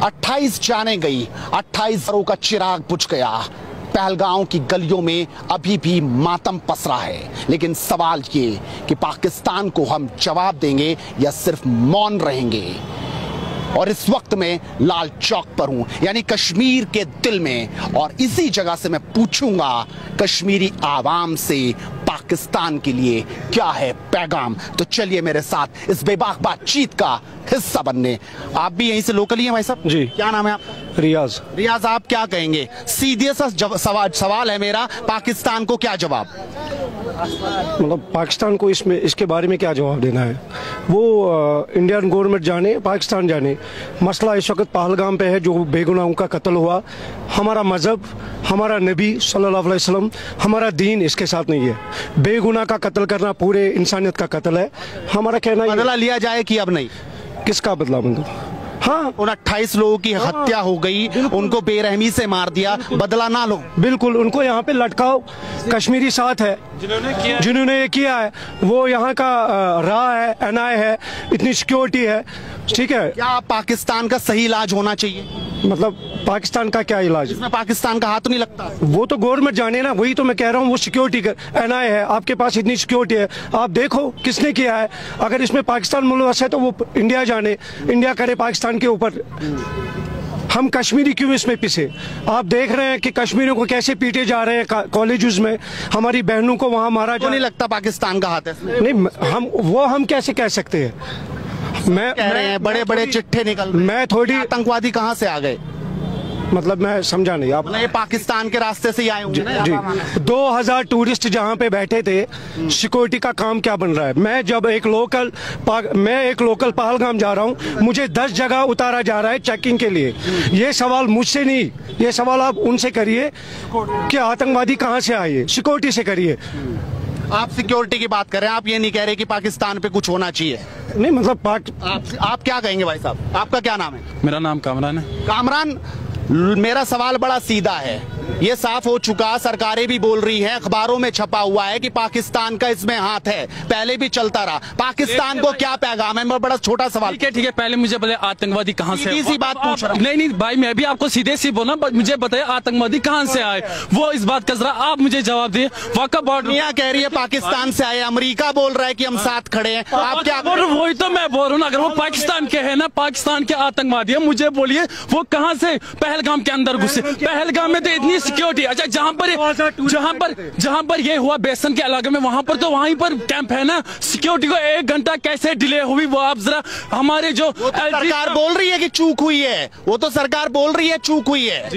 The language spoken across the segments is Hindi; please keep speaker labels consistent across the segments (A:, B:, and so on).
A: 28 जाने गई, 28 घरों का चिराग बुझ गया। पहलगांव की गलियों में अभी भी मातम पसरा है। लेकिन सवाल ये कि पाकिस्तान को हम जवाब देंगे या सिर्फ मौन रहेंगे। और इस वक्त में लाल चौक पर हूं, यानी कश्मीर के दिल में, और इसी जगह से मैं पूछूंगा कश्मीरी आवाम से पाकिस्तान के लिए क्या है पैगाम। तो चलिए मेरे साथ इस बेबाक बातचीत का हिस्सा बनने। आप भी यहीं से लोकल ही हैं भाई साहब
B: जी।
A: क्या नाम है आपका?
B: रियाज।
A: रियाज, आप क्या कहेंगे? सीधे सा सवाल है मेरा, पाकिस्तान को क्या जवाब?
B: मतलब पाकिस्तान को इसके बारे में क्या जवाब देना है? वो इंडियन गवर्नमेंट जाने, पाकिस्तान जाने। मसला इस वक्त पहलगाम पे है, जो बेगुनाहों का कत्ल हुआ। हमारा मजहब, हमारा नबी सल्लल्लाहु अलैहि वसल्लम, हमारा दीन इसके साथ नहीं है। बेगुनाह का कत्ल करना पूरे इंसानियत का कत्ल है। हमारा कहना
A: बदला लिया जाए कि अब नहीं?
B: किसका बदला? मतलब हाँ,
A: उन 28 लोगों की हत्या हो गई, उनको बेरहमी से मार दिया, बदला ना लो?
B: बिल्कुल, उनको यहाँ पे लटकाओ। कश्मीरी साथ है जिन्होंने ये किया है, वो यहाँ का राह है, एनआई है, इतनी सिक्योरिटी है, ठीक है।
A: क्या पाकिस्तान का सही इलाज होना चाहिए?
B: मतलब पाकिस्तान का क्या इलाज?
A: इसमें पाकिस्तान का हाथ नहीं लगता?
B: वो तो गवर्नमेंट जाने ना, वही तो मैं कह रहा हूँ। वो सिक्योरिटी का एनआई है, आपके पास इतनी सिक्योरिटी है, आप देखो किसने किया है। अगर इसमें पाकिस्तान मुलवस है तो वो इंडिया जाने, इंडिया करे पाकिस्तान के ऊपर। हम कश्मीरी क्यों इसमें पिसे? आप देख रहे हैं कि कश्मीरियों को कैसे पीटे जा रहे हैं कॉलेजेस में, हमारी बहनों को वहां मारा जा।
A: नहीं लगता पाकिस्तान का हाथ है?
B: नहीं, हम कैसे कह सकते हैं? मैं
A: कह रहे हैं बड़े बड़े चिट्ठे निकल रहे हैं।
B: मैं थोड़ी
A: आतंकवादी कहाँ से आ गए?
B: मतलब मैं समझा नहीं। आप
A: ये पाकिस्तान के रास्ते से ही आए होंगे ना?
B: जी। 2000 टूरिस्ट जहाँ पे बैठे थे, सिक्योरिटी का काम क्या बन रहा है? मैं एक लोकल पहलगाम जा रहा हूँ, मुझे 10 जगह उतारा जा रहा है चेकिंग के लिए। ये सवाल मुझसे नहीं, ये सवाल आप उनसे करिए कि आतंकवादी कहाँ से आए, सिक्योरिटी से करिए।
A: आप सिक्योरिटी की बात कर रहे हैं, आप ये नहीं कह रहे कि पाकिस्तान पे कुछ होना चाहिए?
B: नहीं, मतलब
A: आप क्या कहेंगे भाई साहब? आपका क्या नाम है?
C: मेरा नाम कामरान है।
A: कामरान, मेरा सवाल बड़ा सीधा है। ये साफ हो चुका, सरकारें भी बोल रही हैं, अखबारों में छपा हुआ है कि पाकिस्तान का इसमें हाथ है, पहले भी चलता रहा। पाकिस्तान को क्या पैगाम है? मैं बड़ा छोटा सवाल।
C: ठीक है, पहले मुझे बताइए आतंकवादी कहाँ से?
A: सीधी बात पूछ रहा हूं।
C: नहीं भाई, मैं भी आपको सीधे सी बोला, मुझे बताइए आतंकवादी कहाँ से आए, वो इस बात का जरा आप मुझे जवाब दिए।
A: दुनिया कह रही है पाकिस्तान से आए, अमेरिका बोल रहा है कि हम साथ खड़े हैं, आप क्या?
C: वही तो मैं बोल रहा हूँ, अगर वो पाकिस्तान के है ना, पाकिस्तान के आतंकवादी है, मुझे बोलिए वो कहाँ से पहलगाम के अंदर घुसे? पहलगाम में तो इतनी सिक्योरिटी। अच्छा, जहाँ पर ये हुआ बेसन के इलाके में, वहाँ पर तो वहीं पर कैंप है ना, सिक्योरिटी को 1 घंटा कैसे डिले हुई वो आप जरा हमारे जो
A: सरकार बोल रही है कि चूक हुई है, वो तो सरकार बोल रही है चूक हुई है,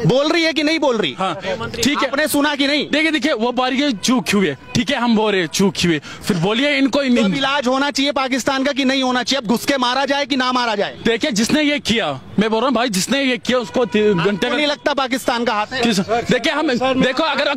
A: बोल रही है कि नहीं बोल रही?
C: हाँ ठीक है,
A: आपने सुना कि नहीं?
C: देखिए वो बारी चूक हुई, ठीक है, हम बोल रहे चूक हुए, फिर बोलिए इनको
A: इलाज होना चाहिए पाकिस्तान का कि नहीं होना चाहिए? अब घुस के मारा जाए कि ना मारा जाए?
C: देखिए, जिसने ये किया, मैं बोल रहा हूँ भाई, जिसने ये किया उसको घंटे में
A: नहीं लगता पाकिस्तान का हाथ है?
C: देखिए हम देखो, अगर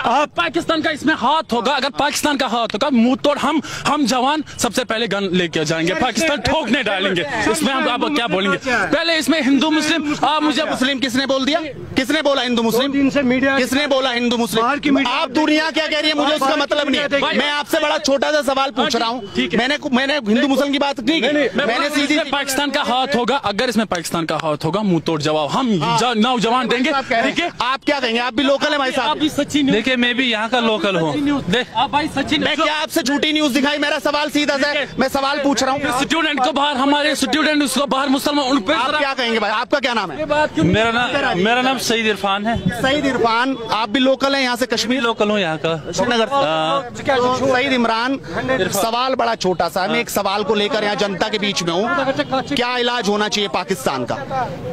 C: आप पाकिस्तान का इसमें हाथ होगा, अगर पाकिस्तान का हाथ होगा, मुंह तोड़ हम जवान सबसे पहले गन लेके जाएंगे, पाकिस्तान ठोकने डालेंगे। इसमें हम आप क्या बोलेंगे? पहले इसमें हिंदू मुस्लिम, आप मुझे
A: मुस्लिम किसने बोल दिया? किसने बोला हिंदू मुस्लिम? किसने बोला हिंदू मुस्लिम? आप दुनिया क्या कह रही है, मुझे उसका मतलब नहीं है। मैं आपसे बड़ा छोटा सा सवाल पूछ रहा हूँ। मैंने हिंदू मुस्लिम की बात नहीं की, मैंने सीधी
C: पाकिस्तान का हाथ होगा, अगर इसमें पाकिस्तान का हाथ होगा, मुंह तोड़ जवाब हम नौजवान देंगे। ठीक है,
A: आप क्या कहेंगे? आप भी लोकल है भाई साहब?
C: देखिए, मैं भी यहाँ का लोकल हूँ।
A: मैं क्या आपसे झूठी न्यूज दिखाई? मेरा सवाल सीधा है, मैं सवाल पूछ रहा हूँ।
C: स्टूडेंट को बाहर, हमारे स्टूडेंट उसको बाहर, मुसलमान, उन पे
A: आप क्या कहेंगे भाई? आपका क्या नाम है?
C: मेरा नाम सईद इरफान है।
A: सईद इरफान, आप भी लोकल हैं यहाँ से? कश्मीर
C: लोकल हूँ यहाँ का,
A: श्रीनगर। सईद इमरान, सवाल बड़ा छोटा सा है, मैं एक सवाल को लेकर यहाँ जनता के बीच में हूँ। क्या इलाज होना चाहिए पाकिस्तान का?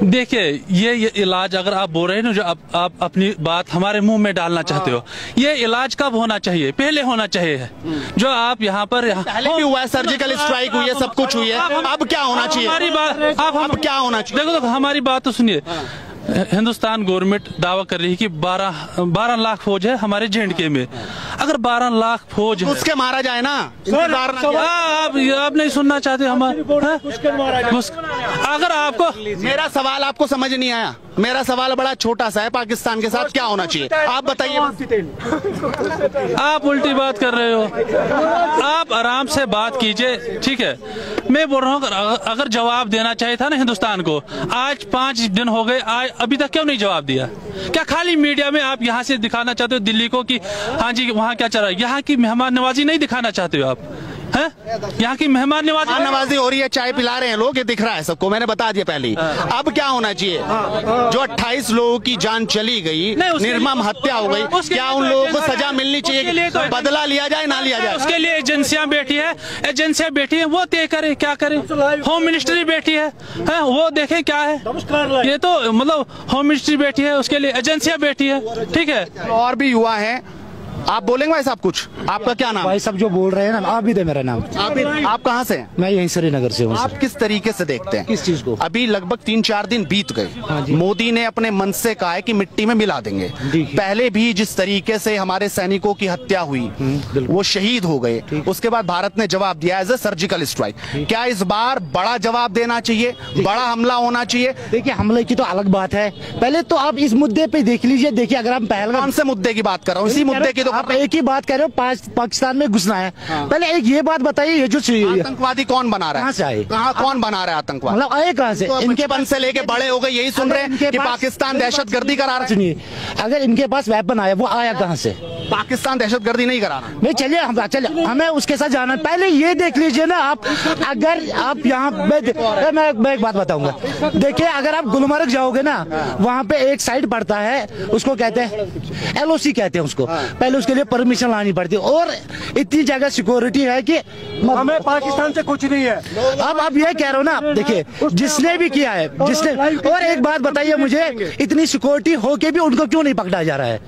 C: देखिए, ये इलाज अगर आप बोल रहे हैं ना, जो आप अपनी बात हमारे मुंह में डालना चाहते हो, ये इलाज कब होना चाहिए? पहले होना चाहिए। जो आप यहाँ पर
A: पहले भी हुआ है, सर्जिकल स्ट्राइक हुई है, सब कुछ हुई है, अब क्या होना चाहिए?
C: हमारी बात
A: अब क्या होना चाहिए?
C: देखो, हमारी बात तो सुनिए। हिंदुस्तान गवर्नमेंट दावा कर रही है कि 12 लाख फौज है हमारे J&K में। अगर 12 लाख फौज
A: उसके मारा जाए ना,
C: आप नहीं सुनना चाहते हमारे? अगर आपको
A: मेरा सवाल आपको समझ नहीं आया? मेरा सवाल बड़ा छोटा सा है, पाकिस्तान के साथ क्या होना चाहिए आप बताइए।
C: आप उल्टी बात कर रहे हो, आप आराम से बात कीजिए, ठीक है। मैं बोल रहा हूँ अगर जवाब देना चाहिए था ना हिंदुस्तान को, आज 5 दिन हो गए, आज अभी तक क्यों नहीं जवाब दिया? क्या खाली मीडिया में आप यहाँ से दिखाना चाहते हो दिल्ली को कि हाँ जी वहाँ क्या चल रहा है? यहाँ की मेहमान नवाजी नहीं दिखाना चाहते हो आप? हैं? यहाँ की मेहमान
A: नवाजी हो रही है, चाय पिला रहे हैं लोग, ये दिख रहा है सबको, मैंने बता दिया पहले ही। अब क्या होना चाहिए? जो 28 लोगों की जान चली गई, निर्मम हत्या हो गई, क्या उन लोगों को सजा मिलनी चाहिए? बदला लिया जाए ना लिया जाए?
C: उसके लिए एजेंसियां बैठी है, वो तय करे क्या करे। होम मिनिस्ट्री बैठी है, वो देखे क्या है। ये तो मतलब होम मिनिस्ट्री बैठी है, उसके लिए एजेंसियां बैठी है, ठीक है।
A: और भी युवा है, आप बोलेंगे भाई साहब कुछ? आपका क्या नाम?
D: भाई सब जो बोल रहे हैं ना, आप भी दे मेरा नाम।
A: आप कहाँ से हैं?
D: मैं यहीं श्रीनगर से हूँ।
A: आप किस तरीके से देखते हैं
D: किस चीज को?
A: अभी लगभग 3-4 दिन बीत गए, मोदी ने अपने मन से कहा है कि मिट्टी में मिला देंगे। पहले भी जिस तरीके से हमारे सैनिकों की हत्या हुई, वो शहीद हो गए, उसके बाद भारत ने जवाब दिया एज ए सर्जिकल स्ट्राइक। क्या इस बार बड़ा जवाब देना चाहिए, बड़ा हमला होना चाहिए?
D: देखिए हमले की तो अलग बात है, पहले तो आप इस मुद्दे पे देख लीजिए। देखिए अगर हम पहलगाम,
A: कौन से मुद्दे की बात कर रहा हूँ? इसी मुद्दे की तो
D: आप एक ही बात कह रहे हो, पाकिस्तान में घुसना है। पहले एक ये बात बताइए, ये जो
A: आतंकवादी कौन बना रहा है?
D: कहाँ से आए?
A: कौन बना रहा है आतंकवादी?
D: मतलब आए कहाँ से?
A: इनके बन से लेके बड़े हो गए यही सुन रहे हैं कि पाकिस्तान दहशतगर्दी करा रहा है।
D: सुनिए, अगर इनके पास वेपन आया, वो आया कहाँ से?
A: पाकिस्तान दहशतगर्दी नहीं करा रहा।
D: नहीं, चलिए हमें उसके साथ जाना। पहले ये देख लीजिए ना आप, अगर आप यहाँ मैं एक बात बताऊंगा। देखिए अगर आप गुलमर्ग जाओगे ना, वहाँ पे एक साइड पड़ता है, उसको कहते हैं LOC कहते हैं उसको। पहले उसके लिए परमिशन लानी पड़ती है, और इतनी जगह सिक्योरिटी है कि
B: हमें पाकिस्तान से कुछ नहीं है।
D: अब ये कह रहे हो ना, देखिए जिसने भी किया है, जिसने, और एक बात बताइए मुझे, इतनी सिक्योरिटी होके भी उनको क्यों नहीं पकड़ा जा रहा है?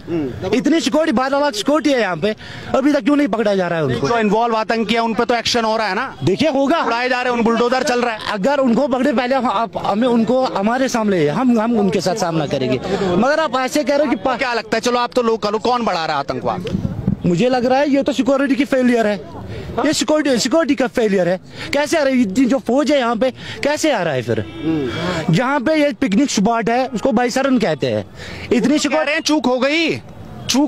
D: इतनी सिक्योरिटी, 12 लाख सिक्योरिटी है यहाँ पे, अभी तक क्यों नहीं पकड़ा जा रहा है उनको?
A: जो इन्वॉल्व आतंकी है उन पे तो एक्शन हो रहा है ना।
D: देखिए होगा,
A: उड़ाए जा रहे हैं, उन बुलडोजर चल रहा है।
D: अगर उनको पकड़े पहले हमें उनको हमारे सामने, हम उनके साथ सामना करेंगे। मगर आप ऐसे कह रहे हो कि
A: क्या लगता है, चलो आप तो लोकल हो, कौन बढ़ा रहा है आतंकवाद?
D: मुझे लग रहा है ये तो सिक्योरिटी की फेलियर है, ये सिक्योरिटी का फेलियर है। कैसे आ रही है इतनी जो फौज है यहाँ पे, कैसे आ रहा है फिर? जहाँ पे ये पिकनिक स्पॉट है, उसको भाईसरन कहते हैं। इतनी सिक्योरिटी,
A: चूक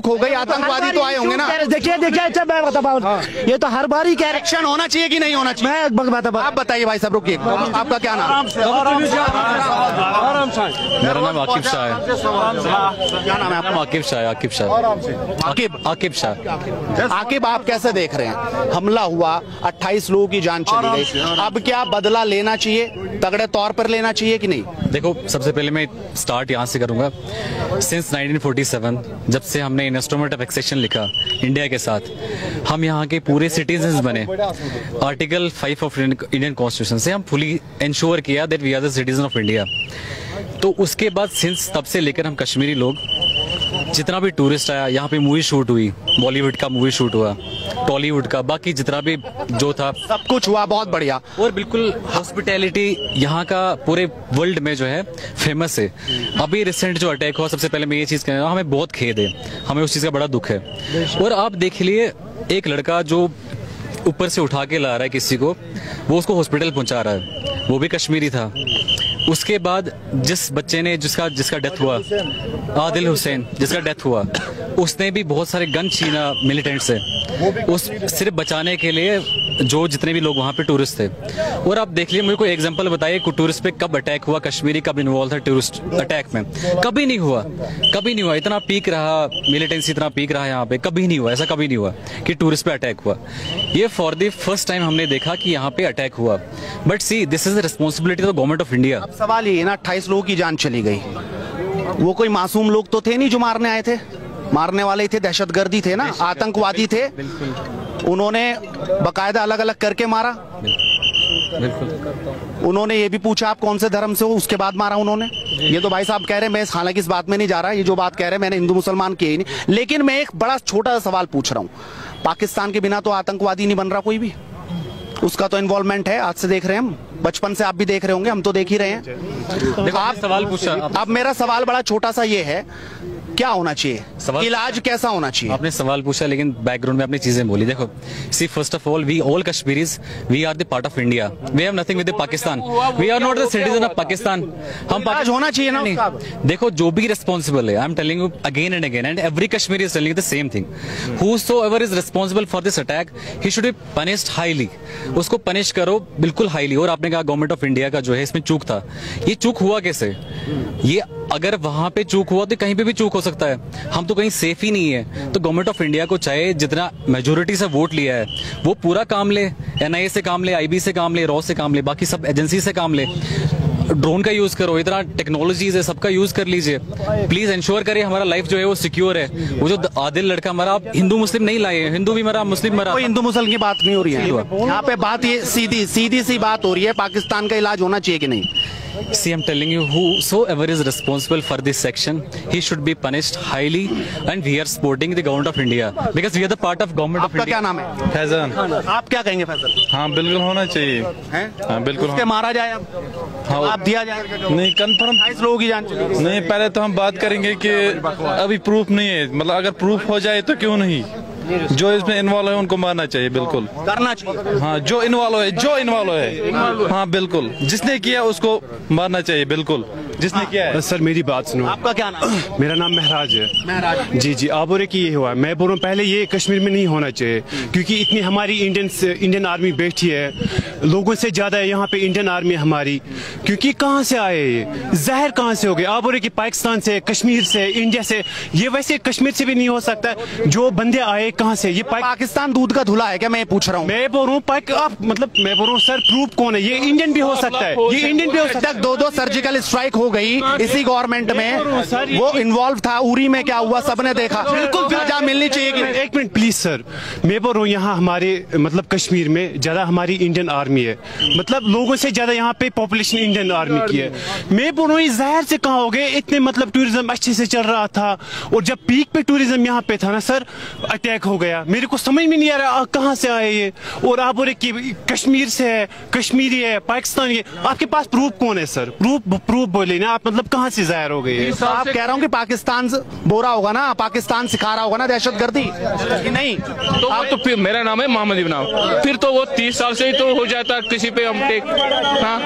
A: हो गई, आतंकवादी तो आए होंगे ना।
D: देखिए अच्छा मैं बता, ये तो हर बार ही कह रहे,
A: एक्शन होना चाहिए कि नहीं होना चाहिए? आप बताइए भाई साहब, रुकिए, आपका क्या नाम?
C: मेरा नाम आकिब शाह है।
A: क्या नाम है आपका?
C: आकिब शाह।
A: आकिब, आप कैसे देख रहे हैं? हमला हुआ, 28 लोगों की जान चली गई, अब क्या बदला लेना चाहिए, तगड़े तौर पर लेना चाहिए कि नहीं?
E: देखो, सबसे पहले मैं स्टार्ट यहाँ से करूंगा। सिंस 1947 जब से हमने इंस्ट्रूमेंट ऑफ एक्सेशन लिखा इंडिया के साथ, हम यहाँ के पूरे सिटीजन्स बने। आर्टिकल 5 ऑफ इंडियन कॉन्स्टिट्यूशन से हम फुली इंश्योर किया that we are the citizen of India. तो उसके बाद सिंस तब से लेकर हम कश्मीरी लोग, जितना भी टूरिस्ट आया यहाँ पे, मूवी शूट हुई, बॉलीवुड का मूवी शूट हुआ, टॉलीवुड का, बाकी जितना भी जो था
A: सब कुछ हुआ, बहुत बढ़िया।
E: और बिल्कुल हॉस्पिटैलिटी यहाँ का पूरे वर्ल्ड में जो है फेमस है। अभी रिसेंट जो अटैक हुआ, सबसे पहले मैं ये चीज़ कहना, हमें बहुत खेद है, हमें उस चीज़ का बड़ा दुख है। और आप देख लिए, एक लड़का जो ऊपर से उठा के ला रहा है किसी को, वो उसको हॉस्पिटल पहुंचा रहा है, वो भी कश्मीरी था। उसके बाद जिस बच्चे ने जिसका डेथ हुआ, आदिल हुसैन, जिसका डेथ हुआ, उसने भी बहुत सारे गन छीना मिलिटेंट से, उस सिर्फ बचाने के लिए, जो जितने भी लोग वहाँ पे टूरिस्ट थे। और आप देख लिए, मुझे कोई एग्जांपल बताइए टूरिस्ट पे कब अटैक हुआ, कश्मीरी कब इन्वॉल्व था टूरिस्ट अटैक में? कभी नहीं हुआ। इतना पीक रहा, मिलिटेंसी इतना पीक रहा यहाँ पे, कभी नहीं हुआ, ऐसा कभी नहीं हुआ कि टूरिस्ट पे अटैक हुआ। ये फॉर द फर्स्ट टाइम हमने देखा कि यहाँ पे अटैक हुआ। But see, this is the responsibility of the government of India.
A: सवाल ये ना, 28 लोगों की जान चली गई, वो कोई मासूम लोग तो थे नहीं जो मारने आए थे, मारने वाले थे, दहशतगर्दी थे ना, आतंकवादी थे। उन्होंने बकायदा अलग अलग करके मारा। उन्होंने ये भी पूछा आप कौन से धर्म से हो, उसके बाद मारा उन्होंने। ये तो भाई साहब कह रहे हैं, मैं हालांकि इस बात में नहीं जा रहा, ये जो बात कह रहे हैं मैंने हिंदू मुसलमान की ही नहीं, लेकिन मैं एक बड़ा छोटा सा सवाल पूछ रहा हूँ। पाकिस्तान के बिना तो आतंकवादी नहीं बन रहा कोई भी, उसका तो इन्वॉल्वमेंट है। आज से देख रहे हैं हम, बचपन से आप भी देख रहे होंगे, हम तो देख ही रहे हैं।
E: आप सवाल पूछा।
A: अब मेरा सवाल बड़ा छोटा सा ये है क्या होना चाहिए, इलाज कैसा होना चाहिए?
E: आपने सवाल पूछा लेकिन बैकग्राउंड में आपने चीजें बोली। देखो, see first of all we all Kashmiris we are the part of India, we have nothing with the Pakistan, we are not the citizen of Pakistan. हम
A: इलाज होना चाहिए ना उसका।
E: देखो, जो भी रिस्पॉन्सिबल है, I am telling you again and again and every Kashmiri is telling the same thing, whosoever is responsible for this attack he should be punished highly. उसको पनिश करो बिल्कुल हाईली। और आपने कहा गवर्नमेंट ऑफ इंडिया का जो है इसमें चूक था, ये चूक हुआ कैसे? ये अगर वहां पे चूक हुआ तो कहीं पे भी चूक हो सकता है। हम तो कहीं सेफ ही नहीं है। तो गवर्नमेंट ऑफ इंडिया को चाहे जितना मेजोरिटी से वोट लिया है वो पूरा काम ले, एनआईए से काम ले, आईबी से काम ले, रॉ से काम ले, बाकी सब एजेंसी से काम ले, ड्रोन का यूज करो, इतना टेक्नोलॉजीज है, सबका यूज कर लीजिए। प्लीज इंश्योर करिए हमारा लाइफ जो है वो सिक्योर है। वो जो आदिल लड़का मरा, आप हिंदू मुस्लिम नहीं लाए, हिंदू भी मरा, मुस्लिम मरा,
A: कोई हिंदू मुसलमान की बात नहीं हो रही है यहाँ पे। बात ये सीधी सी बात हो रही है, पाकिस्तान का इलाज होना चाहिए कि नहीं?
E: See, I'm telling you, whosoever is responsible for this section, he should be punished highly, and we are supporting the government of India because we are the part of government of
A: आपका
E: India.
A: क्या नाम है?
F: फैजान।
A: आप क्या कहेंगे फैजल?
F: हाँ बिल्कुल होना चाहिए। हाँ बिल्कुल
A: उसके मारा जाए, अब
F: हाँ,
A: आप दिया जाए?
F: नहीं कंफर्म
A: 28 लोगों की जान चली गई।
F: नहीं, पहले तो हम बात करेंगे कि अभी प्रूफ नहीं है, मतलब अगर प्रूफ हो जाए तो क्यों नहीं, जो इसमें इन्वॉल्व है उनको मारना चाहिए, बिल्कुल
A: करना चाहिए।
F: हाँ, जो इन्वॉल्व है हाँ बिल्कुल, जिसने किया उसको मारना चाहिए, बिल्कुल जिसने किया है।
B: सर मेरी बात सुनो।
A: आपका क्या नाम है?
B: मेरा नाम महराज है।
A: महराज
B: जी जी, आप बोल रहे कि ये हुआ, मैं बोल रहा हूँ पहले ये कश्मीर में नहीं होना चाहिए, क्योंकि इतनी हमारी इंडियन आर्मी बैठी है, लोगों से ज्यादा है यहाँ पे इंडियन आर्मी हमारी। क्योंकि कहाँ से आए ये जहर, कहाँ से हो गए? आप बोल रहे कि पाकिस्तान से, कश्मीर से, इंडिया से, ये वैसे कश्मीर से भी नहीं हो सकता। जो बंदे आए कहाँ से? ये
A: पाकिस्तान दूध का धुला है क्या? मैं पूछ रहा हूँ।
B: मैं बोल रहा हूँ आप मतलब मैं बोल रहा हूँ सर, प्रूफ कौन है? ये इंडियन भी हो सकता है, ये इंडियन भी हो सकता है।
A: 2 सर्जिकल स्ट्राइक हो गई इसी गवर्नमेंट में, वो इन्वॉल्व था। उरी में क्या हुआ सबने देखा। बिल्कुल सजा मिलनी चाहिए कि
B: एक मिनट प्लीज सर, मैं बोल रहा हूँ यहाँ हमारे मतलब कश्मीर में ज्यादा हमारी इंडियन आर्मी है, मतलब लोगों से ज्यादा यहाँ पे पॉपुलेशन इंडियन आर्मी की है। मैं बोल रहा हूँ जहर से कहाँ हो गए? इतने मतलब टूरिज्म अच्छे से चल रहा था, और जब पीक पे टूरिज्म यहाँ पे था ना सर, अटैक हो गया। मेरे को समझ में नहीं आ रहा कहाँ से आए ये। और आप बोले कि कश्मीर से है, कश्मीरी है, पाकिस्तानी है। आपके पास प्रूफ कौन है सर? प्रूफ बोले ना आप, मतलब कहाँ से जाहिर हो गई?
A: तो आप कह रहा हूँ कि पाकिस्तान बोरा होगा ना, पाकिस्तान सिखा रहा होगा ना दहशतगर्दी कि नहीं?
G: तो आप तो फिर, मेरा नाम है मोहम्मद इब्राहिम, फिर तो वो 30 साल से ही तो हो जाता किसी पे हम टेक। हाँ,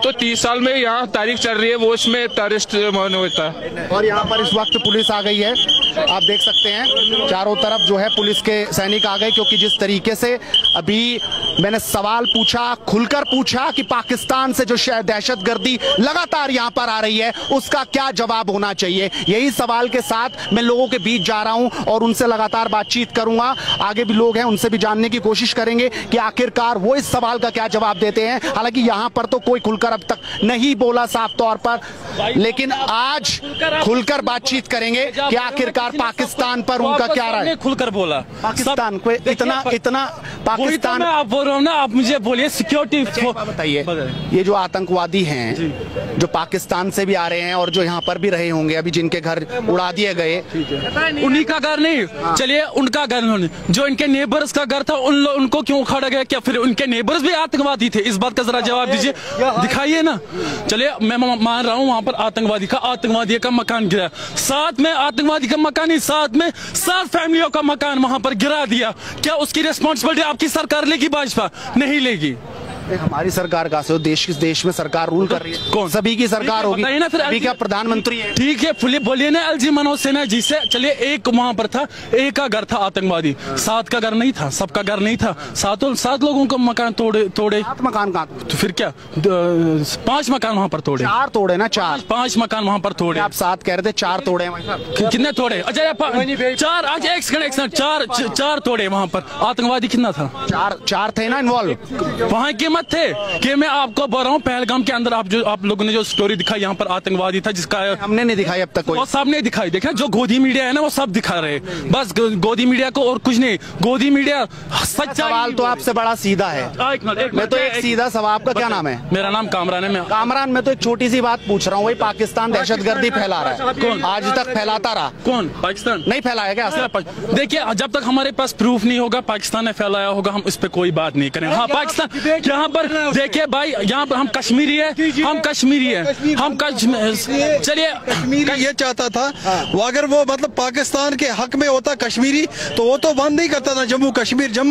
G: तो 30 साल में यहाँ तारीख चल रही है, वो इसमें टेररिस्ट होता है।
A: और यहाँ पर इस वक्त पुलिस आ गई है, आप देख सकते हैं चारों तरफ जो है पुलिस के सैनिक आ गए। क्योंकि जिस तरीके से अभी मैंने सवाल पूछा, खुलकर पूछा कि पाकिस्तान से जो दहशतगर्दी लगातार यहाँ पर आ रही है उसका क्या जवाब होना चाहिए, यही सवाल के साथ मैं लोगों के बीच जा रहा हूं और उनसे लगातार बातचीत करूंगा। आगे भी लोग हैं, उनसे भी जानने की कोशिश करेंगे कि आखिरकार वो इस सवाल का क्या जवाब देते हैं। हालांकि यहाँ पर तो कोई खुलकर अब तक नहीं बोला साफ तौर पर, लेकिन आज खुलकर बातचीत करेंगे कि आखिरकार पाकिस्तान पर उनका क्या राय है।
C: खुलकर बोला
A: पाकिस्तान को इतना पाकिस्तान,
C: आप बोल रहे हो ना, आप मुझे बोलिए सिक्योरिटी
A: बताइए। ये जो आतंकवादी हैं जो पाकिस्तान से भी आ रहे हैं और जो यहाँ पर भी रहे होंगे, अभी जिनके घर उड़ा दिए गए,
C: उन्हीं का घर नहीं, चलिए उनका घर नहीं, जो इनके नेबर्स का घर था उनको क्यों उखाड़ा गया? क्या फिर उनके नेबर्स भी आतंकवादी थे? इस बात का जरा जवाब दीजिए, दिखाइए ना। चलिए मैं मान रहा हूँ वहां पर आतंकवादी का मकान गिरा, साथ में आतंकवादी का मकान ही साथ में 7 फैमिलियों का मकान वहां पर गिरा दिया। क्या उसकी रिस्पॉन्सिबिलिटी आपकी सरकार लेगी? भाजपा नहीं लेगी।
A: हमारी सरकार का से देश में सरकार रूल कर रही है, कौन? सभी की सरकार होगी ना, फिर अभी क्या प्रधानमंत्री है?
C: ठीक है, बोलिए ना एलजी मनोज सिन्हा जी से। चलिए एक वहां पर था, एक का घर था आतंकवादी, 7 का घर नहीं था, सबका घर नहीं था, 7 लोगों का मकान तोड़े।
A: 7 मकान कहाँ?
C: तो फिर क्या 5 मकान वहां पर तोड़े?
A: 4 तोड़े ना,
C: 5 मकान वहां पर तोड़े।
A: आप 7 कह रहे थे, 4 तोड़े
C: कितने तोड़े? अच्छा 4, आज एक सेकंड 4 तोड़े वहां पर। आतंकवादी कितना था?
A: 4 थे ना इन्वॉल्व।
C: वहां की मत थे कि मैं आपको बोल रहा हूँ पहलगाम के अंदर आप लोगों ने जो स्टोरी दिखाई, यहाँ पर आतंकवादी था जिसका
A: हमने नहीं दिखाई अब तक कोई।
C: वो सब नहीं दिखाई, देखा जो गोदी मीडिया है ना वो सब दिखा रहे, बस गोदी मीडिया को और कुछ नहीं। गोदी मीडिया सच्चा।
A: सवाल तो आपसे बड़ा सीधा है। मैं तो एक सीधा सवाल, आपका क्या नाम है?
C: मेरा नाम कामरान है।
A: कामरान, मैं तो एक छोटी सी बात पूछ रहा हूँ, वही पाकिस्तान दहशतगर्दी फैला रहा है, कौन आज तक फैलाता रहा?
C: कौन? पाकिस्तान
A: नहीं फैलाया क्या?
C: देखिए जब तक हमारे पास प्रूफ नहीं होगा पाकिस्तान ने फैलाया होगा, हम इस पे कोई बात नहीं करें। हाँ पाकिस्तान, क्या यहाँ पर देखिए भाई, यहाँ पर हम कश्मीरी है,
H: चलिए ये चाहता था वो, अगर वो मतलब पाकिस्तान के हक में होता कश्मीरी, तो वो तो बंद नहीं करता था जम्मू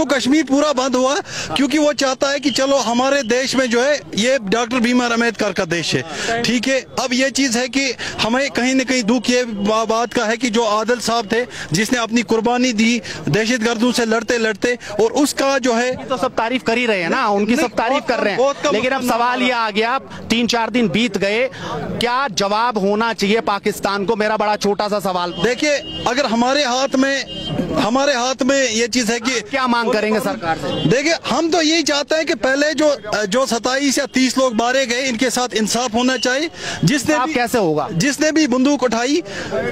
H: कश्मीर पूरा बंद हुआ, क्योंकि वो चाहता है कि चलो हमारे देश में जो है ये डॉक्टर भीम अम्बेडकर का देश है, ठीक है। अब ये चीज है कि हमें कहीं न कहीं दुख ये बात का है कि जो आदिल साहब थे, जिसने अपनी कुर्बानी दी दहशतगर्दों से लड़ते लड़ते, और उसका जो है
A: तो सब तारीफ कर ही रहे हैं ना, उनकी सब तारीफ कर रहे हैं, लेकिन अब सवाल ये आ गया, 3-4 दिन बीत गए, क्या जवाब होना चाहिए पाकिस्तान को? मेरा बड़ा छोटा सा सवाल।
H: देखिए, अगर हमारे हाथ में ये चीज है कि
A: क्या मांग करेंगे सरकार से?
H: देखिए, हम तो यही चाहते हैं कि पहले जो 27 या 30 लोग मारे गए, इनके साथ इंसाफ होना चाहिए।
A: कैसे होगा?
H: जिसने भी बंदूक उठाई,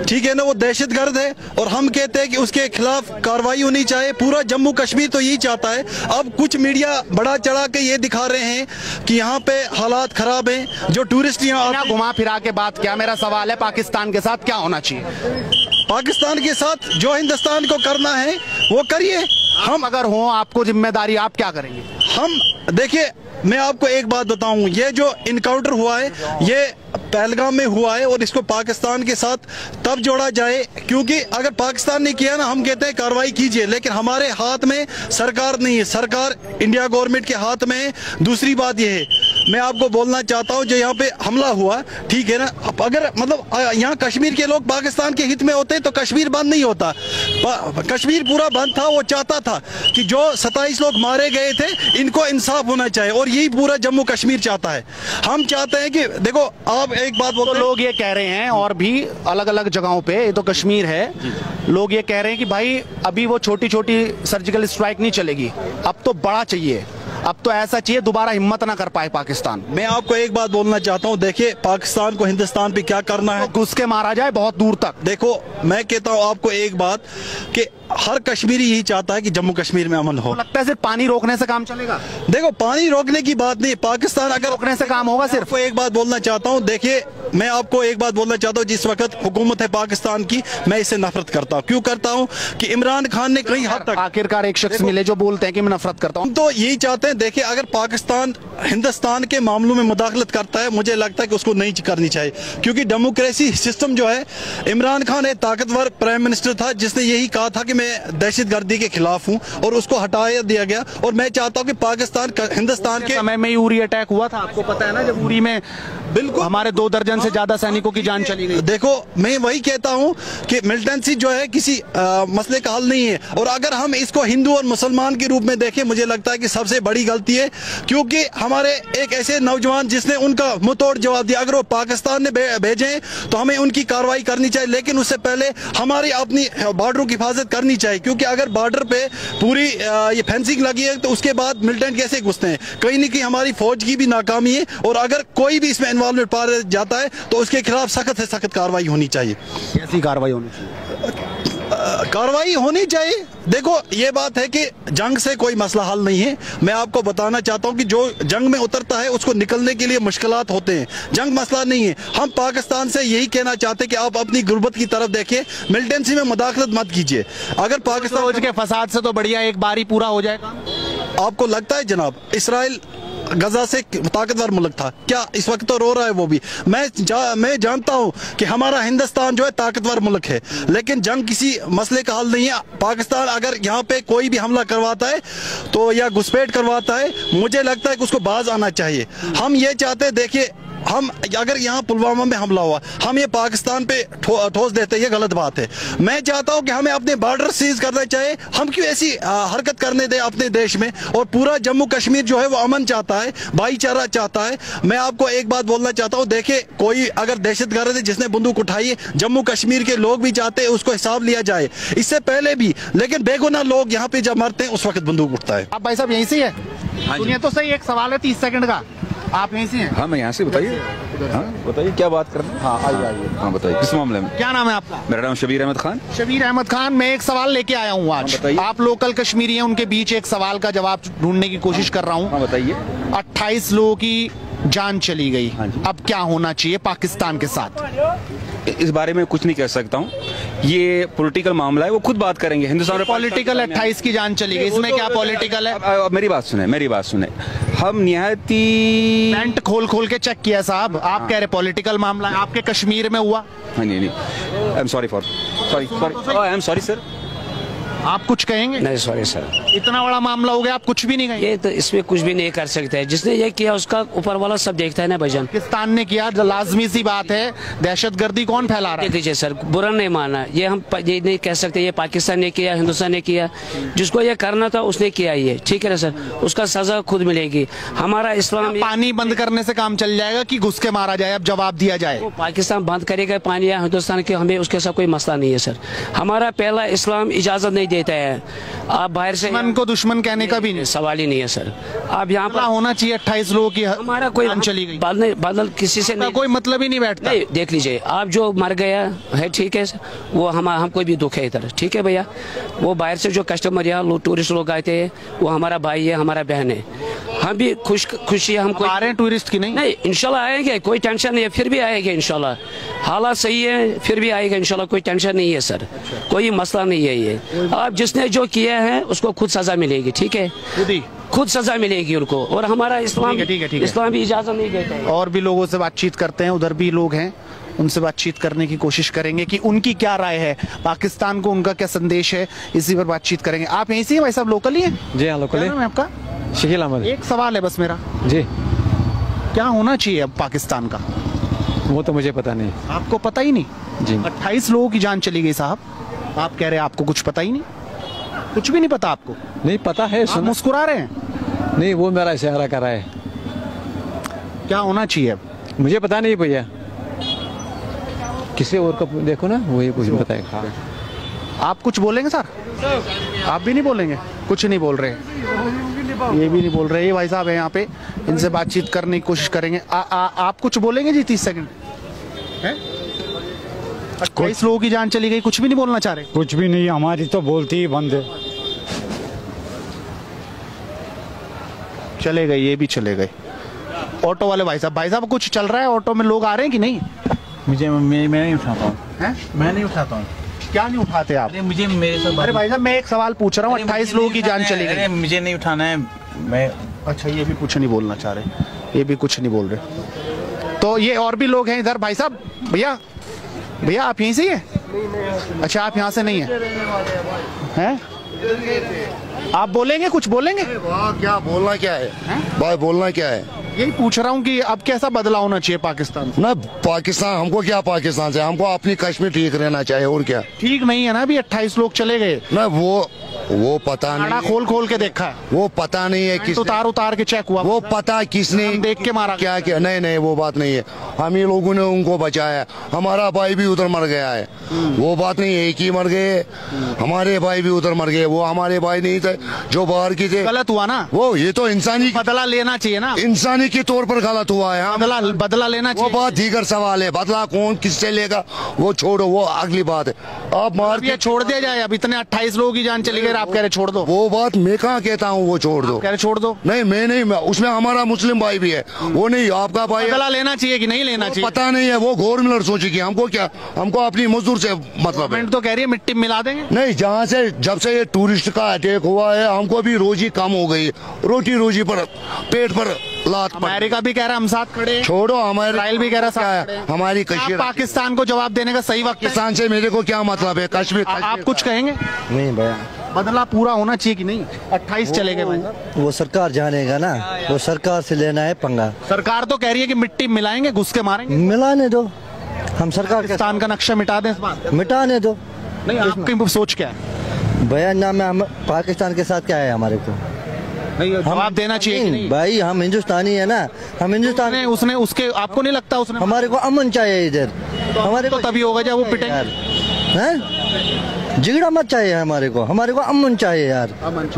H: ठीक है ना, वो दहशतगर्द है, और हम कहते हैं कि उसके खिलाफ कार्रवाई होनी चाहिए। पूरा जम्मू कश्मीर तो यही चाहता है। अब कुछ मीडिया बड़ा चढ़ा के ये दिखा रहे हैं कि यहाँ पे हालात खराब हैं, जो टूरिस्ट यहाँ
A: घुमा फिरा के बात क्या, मेरा सवाल है पाकिस्तान के साथ क्या होना चाहिए?
H: पाकिस्तान के साथ जो हिंदुस्तान को करना है वो करिए।
A: हम अगर हो आपको जिम्मेदारी, आप क्या करेंगे?
H: हम देखिए, मैं आपको एक बात बताऊं, ये जो इनकाउंटर हुआ है ये पहलगाम में हुआ है, और इसको पाकिस्तान के साथ तब जोड़ा जाए, क्योंकि अगर पाकिस्तान ने किया ना, हम कहते हैं कार्रवाई कीजिए, लेकिन हमारे हाथ में सरकार नहीं है, सरकार इंडिया गवर्नमेंट के हाथ में है। दूसरी बात यह है, मैं आपको बोलना चाहता हूं, जो यहाँ पे हमला हुआ, ठीक है ना, अगर मतलब यहाँ कश्मीर के लोग पाकिस्तान के हित में होते तो कश्मीर बंद नहीं होता। कश्मीर पूरा बंद था। वो चाहता था कि जो 27 लोग मारे गए थे, इनको इंसाफ होना चाहिए, और यही पूरा जम्मू कश्मीर चाहता है। हम चाहते हैं कि देखो, आप एक बात बोलते,
A: तो लोग ये कह रहे हैं, और भी अलग अलग जगहों पे, ये तो कश्मीर है, लोग ये कह रहे हैं कि भाई अभी वो छोटी छोटी सर्जिकल स्ट्राइक नहीं चलेगी, अब तो बड़ा चाहिए, अब तो ऐसा चाहिए दोबारा हिम्मत ना कर पाए पाकिस्तान।
H: मैं आपको एक बात बोलना चाहता हूं, देखिए, पाकिस्तान को हिंदुस्तान पे क्या करना है,
A: घुस के मारा जाए बहुत दूर तक।
H: देखो, मैं कहता हूं आपको एक बात कि हर कश्मीरी यही चाहता है कि जम्मू कश्मीर में अमन हो।
A: लगता है सिर्फ पानी रोकने से काम चलेगा?
H: देखो, पानी रोकने की बात नहीं, पाकिस्तान अगर
A: रोकने से काम होगा सिर्फ।
H: एक बात बोलना चाहता हूं, देखिए, मैं आपको एक बात बोलना चाहता हूं, जिस वक्त हुकूमत है पाकिस्तान की, मैं इससे नफरत करता हूं। क्यों करता हूं? कि इमरान खान ने कहीं हद तक,
A: आखिरकार एक शख्स मिले जो बोलते हैं कि मैं नफरत करता हूं।
H: तो यही चाहते हैं। देखिए, अगर पाकिस्तान हिंदुस्तान के मामलों में मुदाखलत करता है, मुझे लगता है कि उसको नहीं करनी चाहिए, क्योंकि डेमोक्रेसी सिस्टम जो है, इमरान खान एक ताकतवर प्राइम मिनिस्टर था, जिसने यही कहा था कि मैं दहशतगर्दी के खिलाफ हूं, और उसको हटाया दिया गया। और मैं चाहता हूं कि पाकिस्तान हिंदुस्तान के
A: समय में ही उरी अटैक हुआ था, आपको पता है ना, जब उरी में बिल्कुल हमारे 2 दर्जन से ज्यादा सैनिकों की जान चली गई।
H: देखो, मैं वही कहता हूं कि मिलिटेंसी जो है किसी मसले का हल नहीं है, और अगर हम इसको हिंदू और मुसलमान के रूप में देखें, मुझे लगता है कि सबसे बड़ी गलती है, क्योंकि हमारे एक ऐसे नौजवान जिसने उनका मुंहतोड़ जवाब दिया, अगर वो पाकिस्तान ने भेजे तो हमें उनकी कार्रवाई करनी चाहिए, लेकिन उससे पहले हमारी अपनी बॉर्डरों की हिफाजत करनी चाहिए, क्योंकि अगर बॉर्डर पे पूरी ये फेंसिंग लगी है, तो उसके बाद मिलिटेंट कैसे घुसते हैं? कहीं न कहीं हमारी फौज की भी नाकामी है, और अगर कोई भी इसमें इन्वॉल्वमेंट पा जाता है तो उसके खिलाफ सख्त से सख्त कार्रवाई होनी चाहिए।
A: कैसी कार्रवाई होनी चाहिए?
H: कार्रवाई होनी चाहिए। देखो, ये बात है कि जंग से कोई मसला हल नहीं है। मैं आपको बताना चाहता हूं कि जो जंग में उतरता है उसको निकलने के लिए मुश्किलात होते हैं, जंग मसला नहीं है। हम पाकिस्तान से यही कहना चाहते हैं कि आप अपनी गुर्बत की तरफ देखिए, मिलिटेंसी में मुदाखलत मत कीजिए। अगर पाकिस्तान
A: के फसाद से तो बढ़िया एक बार ही पूरा हो जाएगा।
H: आपको लगता है जनाब, इसराइल गजा से ताकतवर मुल्क था क्या? इस वक्त तो रो रहा है वो भी। मैं जानता हूं कि हमारा हिंदुस्तान जो है ताकतवर मुल्क है, लेकिन जंग किसी मसले का हल नहीं है। पाकिस्तान अगर यहाँ पे कोई भी हमला करवाता है तो या घुसपैठ करवाता है, मुझे लगता है कि उसको बाज आना चाहिए। हम ये चाहते हैं, देखिए, हम अगर यहाँ पुलवामा में हमला हुआ, हम ये पाकिस्तान पे ठोस देते हैं, ये गलत बात है। मैं चाहता हूँ कि हमें अपने बॉर्डर सीज करना चाहिए। हम क्यों ऐसी हरकत करने दें अपने देश में? और पूरा जम्मू कश्मीर जो है वो अमन चाहता है, भाईचारा चाहता है। मैं आपको एक बात बोलना चाहता हूँ, देखिए, कोई अगर दहशतगर्द है जिसने बंदूक उठाई है, जम्मू कश्मीर के लोग भी चाहते हैं उसको हिसाब लिया जाए, इससे पहले भी। लेकिन बेगुनाह लोग यहाँ पे जब मरते हैं उस वक्त बंदूक उठता है।
A: आप भाई साहब यहीं से है? सुनिए तो सही, एक सवाल है 30 सेकंड का। आप यहीं से हैं?
I: हाँ, मैं यहाँ से। बताइए। हाँ, बताइए क्या बात कर रहे हैं? हाँ, आइए। हाँ, बताइए किस मामले में?
A: क्या नाम है आपका?
I: मेरा नाम शबीर अहमद खान।
A: शबीर अहमद खान, मैं एक सवाल लेके आया हूँ आज। आप लोकल कश्मीरी हैं, उनके बीच एक सवाल का जवाब ढूंढने की कोशिश कर रहा हूँ।
I: हाँ, बताइए।
A: 28 लोगों की जान चली गई, अब क्या होना चाहिए पाकिस्तान के साथ?
I: इस बारे में कुछ नहीं कह सकता हूँ, ये पॉलिटिकल मामला है, वो खुद बात करेंगे। हिंदुस्तान
A: पॉलिटिकल 28 की जान चली गई, इसमें क्या पॉलिटिकल है?
I: मेरी बात सुने। हम निहायती
A: पेंट खोल खोल के चेक किया साहब। आप कह रहे पॉलिटिकल मामला है, आपके कश्मीर में हुआ।
I: हाँ नहीं नहीं, I am sorry I am sorry sir.
A: आप कुछ कहेंगे?
D: नहीं सॉरी सर,
A: इतना बड़ा मामला हो गया, आप कुछ भी नहीं कहेंगे?
D: ये तो इसमें कुछ भी नहीं कर सकते। जिसने ये किया उसका ऊपर वाला सब देखता है ना भाईजान।
A: पाकिस्तान ने किया, लाजमी सी बात है। दहशतगर्दी कौन फैला रहा है?
D: देख लीजिए सर, बुरा नहीं माना, ये हम ये नहीं कह सकते ये पाकिस्तान ने किया, हिंदुस्तान ने किया। जिसको ये करना था उसने किया, ये ठीक है ना सर, उसका सजा खुद मिलेगी। हमारा इस्लाम
A: पानी बंद करने से काम चल जाएगा कि घुस के मारा जाए? अब जवाब दिया जाए।
D: पाकिस्तान बंद करेगा पानी या हिंदुस्तान के, हमें उसके साथ कोई मसला नहीं है सर। हमारा पहला इस्लाम इजाजत नहीं देता है आप बाहर से
A: दुश्मन को दुश्मन कहने का भी नहीं,
D: सवाल ही नहीं है सर। आप यहाँ पर
A: होना चाहिए 28 लोगों की,
D: हमारा कोई
A: चली गई
D: बादल किसी से नहीं,
A: कोई मतलब ही नहीं बैठता।
D: नहीं, देख लीजिए आप जो मर गया है ठीक है, वो हमको भी दुख है इधर, ठीक है भैया। वो बाहर से जो कस्टमर यहाँ टूरिस्ट लोग आए थे, वो हमारा भाई है, हमारा बहन है। हम भी खुशी हमको
A: आ रहे हैं टूरिस्ट की। नहीं
D: इंशाल्लाह आएंगे, कोई टेंशन नहीं है, फिर भी आएंगे इंशाल्लाह। हालात सही है फिर भी आएगा इंशाल्लाह, कोई टेंशन नहीं है सर, कोई मसला नहीं है। ये आप जिसने जो किया है उसको खुद सजा मिलेगी, ठीक है, खुद सजा मिलेगी उनको। और हमारा इस्लाम इस्लाम भी इजाजत नहीं देता है।
A: और भी लोगों से बातचीत करते हैं, उधर भी लोग हैं, उनसे बातचीत करने की कोशिश करेंगे कि उनकी क्या राय है, पाकिस्तान को उनका क्या संदेश है, इसी पर बातचीत करेंगे। आप यहीं से हैं भाई साहब, लोकल ही हैं?
B: जी हाँ लोकल है।
A: आपका?
B: शकील अहमद।
A: एक सवाल है बस मेरा
B: जी,
A: क्या होना चाहिए अब पाकिस्तान का?
B: वो तो मुझे पता नहीं।
A: आपको पता ही नहीं
B: जी?
A: 28 लोगों की जान चली गई साहब, आप कह रहे हैं आपको कुछ पता ही नहीं? कुछ भी नहीं पता आपको?
B: नहीं पता है।
A: आप मुस्कुरा रहे हैं?
B: नहीं, वो मेरा इशारा कर रहा है।
A: क्या होना चाहिए अब?
B: मुझे पता नहीं भैया, किसी और को देखो ना, वही कुछ बताएगा।
A: आप कुछ बोलेंगे सर? आप भी नहीं बोलेंगे? कुछ नहीं बोल रहे, ये भी नहीं बोल रहे। ये भाई साहब है यहाँ पे, इनसे बातचीत करने की कोशिश करेंगे। आप कुछ बोलेंगे जी? 30 सेकंड है। 28 लोगों की जान चली गई, कुछ भी नहीं बोलना चाह रहे?
J: कुछ भी नहीं, हमारी तो बोलती ही बंद है।
A: चले गए, ये भी चले गए। ऑटो वाले भाई साहब कुछ चल रहा है ऑटो में? लोग आ रहे हैं कि नहीं?
K: मैं नहीं उठाता हूँ। मैं नहीं उठाता हूँ।
A: क्या नहीं उठाते आप?
K: मुझे मेरे साथ।
A: अरे भाई साहब मैं एक सवाल पूछ रहा हूँ, 28 लोगों की जान चली गई।
K: मुझे नहीं उठाना है। मैं
A: अच्छा, ये भी कुछ नहीं बोलना चाह रहे, ये भी कुछ नहीं बोल रहे। तो ये और भी लोग हैं इधर। भाई साहब, भैया आप यहीं से ही हैं? अच्छा, आप यहाँ से नहीं हैं? आप बोलेंगे, कुछ बोलेंगे?
L: क्या बोलना क्या है भाई, बोलना क्या है?
A: यही पूछ रहा हूँ कि अब कैसा बदलाव होना चाहिए पाकिस्तान से?
L: ना पाकिस्तान, हमको क्या पाकिस्तान से, हमको अपनी कश्मीर ठीक रहना चाहिए। और क्या?
A: ठीक नहीं है ना, अभी 28 लोग चले गए
L: ना, वो पता नहीं,
A: खोल के देखा है,
L: वो पता नहीं है किस
A: उतार के चेक हुआ,
L: वो पता किसने
A: देख के मारा
L: क्या क्या। नहीं वो बात नहीं है, हम ही लोगों ने उनको बचाया। हमारा भाई भी उधर मर गया है, वो बात नहीं, एक ही मर गए, हमारे भाई भी उधर मर गए। वो हमारे भाई नहीं थे जो बाहर की थे।
A: गलत हुआ ना
L: वो, ये तो इंसानी
A: बदला लेना चाहिए ना,
L: इंसानी के तौर पर गलत हुआ है।
A: बदला लेना चाहिए,
L: वो बात दीगर सवाल है। बदला कौन किससे लेगा वो छोड़ो, वो अगली बात है। आप मार
A: दिया, छोड़ दिया जाए। अब इतने 28 लोगों की जान चली गई, आप कह रहे छोड़ दो।
L: वो बात मैं कहाँ कहता हूँ वो छोड़ दो,
A: कह रहे छोड़ दो।
L: नहीं मैं नहीं, उसमें हमारा मुस्लिम भाई भी है, वो नहीं आपका भाई।
A: बदला लेना चाहिए कि नहीं लेना चाहिए
L: पता नहीं है, वो गवर्नमेंट सोचेगी। हमको क्या, हमको अपनी मजदूर से मतलब है।
A: गवर्नमेंट तो कह रही है मिट्टी मिला देंगे।
L: नहीं, जहाँ से जब से ये टूरिस्ट का अटैक हुआ है, हमको भी रोजी कम हो गई, रोटी रोजी पर, पेट पर लात।
A: अमेरिका भी कह रहा है हम साथ खड़े,
L: छोड़ो हमारे,
A: इसराइल भी कह रहा है
L: हमारी कश्मीर।
A: पाकिस्तान को जवाब देने का सही वक्त।
L: पाकिस्तान से मेरे को क्या मतलब है? कश्मीर
A: आप कुछ कहेंगे?
L: नहीं भैया,
A: बदला पूरा होना चाहिए कि नहीं? 28 चले गए भाई।
M: वो सरकार जानेगा ना, वो सरकार से लेना है पंगा।
A: सरकार तो कह रही है कि मिट्टी मिलाएंगे, घुस के मारेंगे।
M: मिलाने दो, हम सरकार
A: पाकिस्तान का नक्शा मिटा दें इस बार?
M: मिटाने दो।
A: नहीं, आपकी सोच क्या है?
M: भैया नाम में हम पाकिस्तान के साथ क्या है हमारे को?
A: जवाब देना चाहिए नहीं?
M: भाई हम हिंदुस्तानी है ना, हम हिंदुस्तान।
A: उसने उसके, आपको नहीं लगता उसने?
M: हमारे को अमन चाहिए इधर, हमारे को
A: तभी होगा जब वो पिटेंगे।
M: झगड़ा मत चाहिए हमारे को अमन चाहिए यार,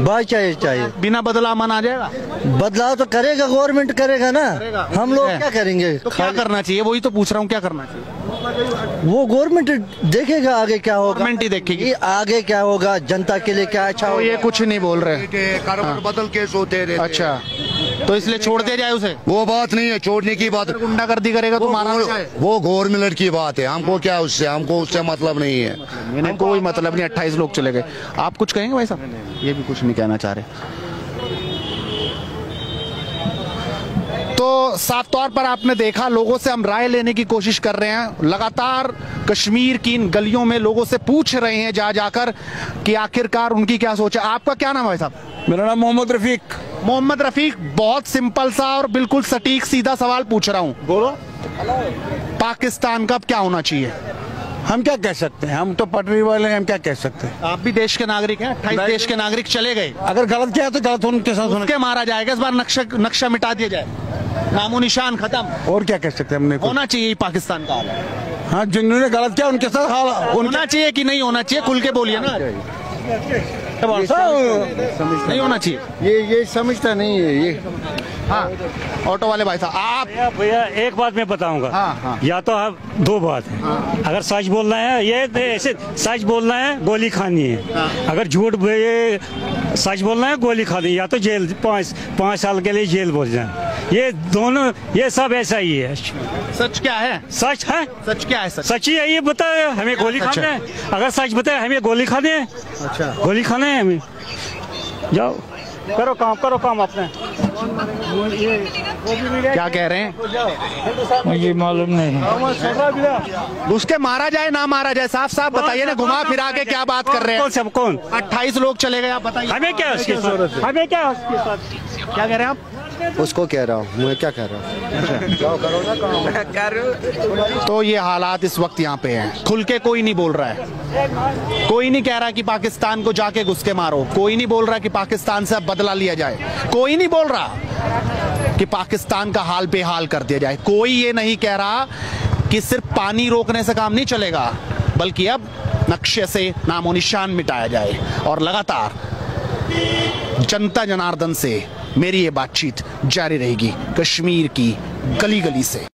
M: भाईचारा चाहिए।
A: बिना बदला अमन आ जाएगा?
M: बदलाव तो करेगा गवर्नमेंट, करेगा ना, हम लोग क्या करेंगे?
A: तो क्या करना चाहिए, वही तो पूछ रहा हूँ, क्या करना चाहिए?
M: वो गवर्नमेंट देखेगा आगे क्या होगा,
A: गवर्नमेंट ही देखेगी
M: आगे क्या होगा, जनता के लिए क्या अच्छा होगा।
A: ये कुछ नहीं बोल रहे,
L: बदल के सोते रहते।
A: अच्छा, तो इसलिए छोड़ दिया जाए उसे?
L: वो बात नहीं है, छोड़ने की बात।
A: गुंडागर्दी करेगा तो मारा जाए,
L: वो गवर्नमेंट की बात है। हमको क्या उससे, हमको उससे मतलब नहीं है।
A: मैंने कोई मतलब नहीं। 28 लोग चले गए। आप कुछ कहेंगे भाई साहब? ये भी कुछ नहीं कहना चाह रहे। तो साफ तौर पर आपने देखा, लोगों से हम राय लेने की कोशिश कर रहे हैं। लगातार कश्मीर की इन गलियों में लोगों से पूछ रहे हैं जा जाकर कि आखिरकार उनकी क्या सोच है। आपका क्या नाम है साहब?
N: मेरा नाम मोहम्मद रफीक।
A: मोहम्मद रफीक, बहुत सिंपल सा और बिल्कुल सटीक सीधा सवाल पूछ रहा हूँ। बोलो, पाकिस्तान का क्या होना चाहिए?
N: हम क्या कह सकते हैं, हम तो पटरी वाले हैं, हम क्या कह सकते हैं।
A: आप भी देश के नागरिक हैं, 28 देश के नागरिक चले गए।
N: अगर गलत किया तो गलत उनके साथ
A: उसके मारा जाएगा, इस बार नक्शा मिटा दिया जाए, नामो निशान खत्म।
N: और क्या कह सकते हैं, हमने
A: होना चाहिए पाकिस्तान का हाल।
N: हाँ, जिन्होंने गलत किया उनके साथ हाल
A: होना चाहिए कि नहीं होना चाहिए, खुल के बोलिए ना। नहीं होना चाहिए,
N: ये समझता नहीं है ये।
A: हाँ, ऑटो वाले भाई साहब, आप
J: भैया एक बात मैं बताऊंगा।
A: हाँ।
J: या तो आप दो बात है। अगर सच बोलना है, ये ऐसे सच बोलना है, गोली खानी है। अगर झूठ सच बोलना है, गोली खानी है, या तो जेल 5 साल के लिए जेल बोल जाए। ये दोनों, ये सब ऐसा ही है।
A: सच क्या है?
J: सच है,
A: सच क्या है?
J: सच ही है, ये बताए हमें गोली खाना है। अगर सच बताए हमें गोली खाने है,
A: अच्छा
J: गोली खाना है हमें। जाओ करो काम अपने।
A: क्या कह रहे हैं?
J: मुझे मालूम नहीं।
A: उसके मारा जाए ना मारा जाए, साफ साफ बताइए ना, घुमा फिरा के क्या बात कर रहे हैं?
J: कौन
A: 28 लोग चले गए, आप बताइए।
J: हमें क्या उसके साथ, हमें क्या उसके साथ?
A: क्या कह रहे हैं आप?
L: उसको कह रहा हूँ, मैं क्या कह रहा हूँ।
A: तो ये हालात इस वक्त यहाँ पे हैं। खुल के कोई नहीं बोल रहा है, कोई नहीं कह रहा कि पाकिस्तान को जाके घुस के मारो, कोई नहीं बोल रहा कि पाकिस्तान से अब बदला लिया जाए, कोई नहीं बोल रहा कि पाकिस्तान का हाल बेहाल कर दिया जाए, कोई ये नहीं कह रहा कि सिर्फ पानी रोकने से काम नहीं चलेगा, बल्कि अब नक्शे से नामो निशान मिटाया जाए। और लगातार जनता जनार्दन से मेरी ये बातचीत जारी रहेगी, कश्मीर की गली गली से।